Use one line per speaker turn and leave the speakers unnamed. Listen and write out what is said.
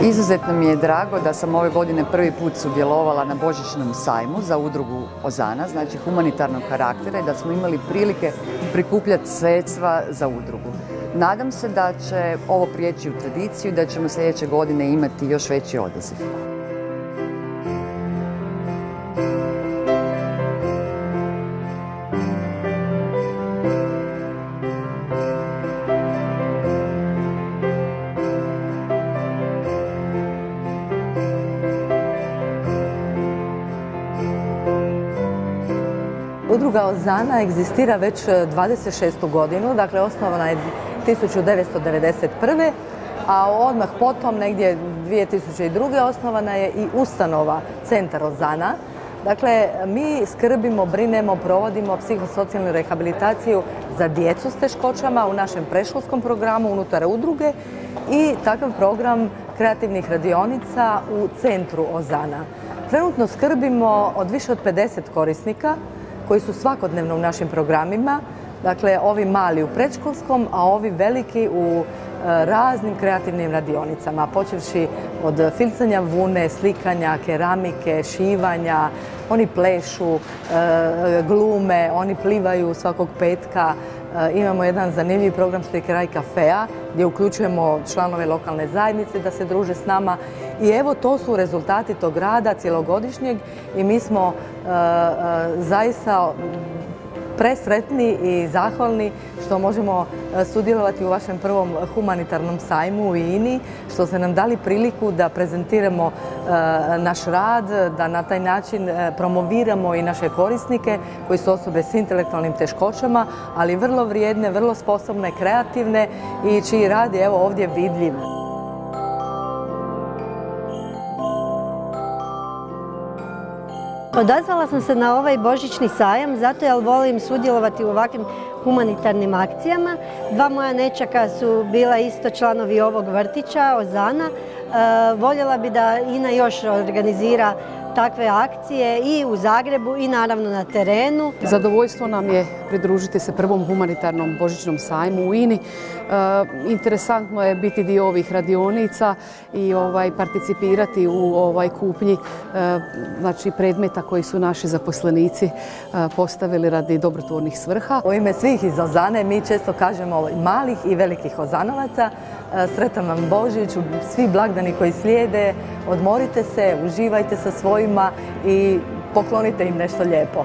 Izuzetno mi je drago da sam ove godine prvi put sudjelovala na božićnom sajmu za udrugu Ozana, znači humanitarnog karaktera, i da smo imali prilike prikupljati sredstva za udrugu. Nadam se da će ovo prijeći u tradiciju i da ćemo sljedeće godine imati još veći odaziv.
Udruga Ozana egzistira već 26. godinu, dakle osnovana je 1991. a odmah potom, negdje 2002. osnovana je i ustanova Centar Ozana. Dakle, mi skrbimo, brinemo, provodimo psihosocijalnu rehabilitaciju za djecu s teškoćama u našem predškolskom programu unutar udruge i takav program kreativnih radionica u Centru Ozana. Trenutno skrbimo od više od 50 korisnika koji su svakodnevno u našim programima, dakle ovi mali u predškolskom, a ovi veliki u raznim kreativnim radionicama, počevši od filcanja vune, slikanja, keramike, šivanja, oni plešu, glume, oni plivaju svakog petka. Imamo jedan zanimljiv program što je kraj kafea, gdje uključujemo članove lokalne zajednice da se druže s nama. I evo, to su rezultati tog rada cjelogodišnjeg i mi smo zaista presretni i zahvalni što možemo sudjelovati u vašem prvom humanitarnom sajmu u INI, što ste nam dali priliku da prezentiramo naš rad, da na taj način promoviramo i naše korisnike koji su osobe s intelektualnim teškoćama, ali vrlo vrijedne, vrlo sposobne, kreativne i čiji rad je evo ovdje vidljiv.
Odazvala sam se na ovaj božićni sajam zato jer volim sudjelovati u ovakvim humanitarnim akcijama. Dva moja nećaka su bila isto članovi ovog vrtića, Ozana. Voljela bi da INA još organizira takve akcije i u Zagrebu i naravno na terenu.
Zadovoljstvo nam je pridružiti se prvom humanitarnom božićnom sajmu u INI. Interesantno je biti dio ovih radionica i participirati u kupnji znači predmeta koji su naši zaposlenici postavili radi dobrotvornih svrha.
U ime svih iz Ozane mi često kažemo malih i velikih Ozanovaca, sretan vam Božić, svi blagdani koji slijede, odmorite se, uživajte sa svojima i poklonite im nešto lijepo.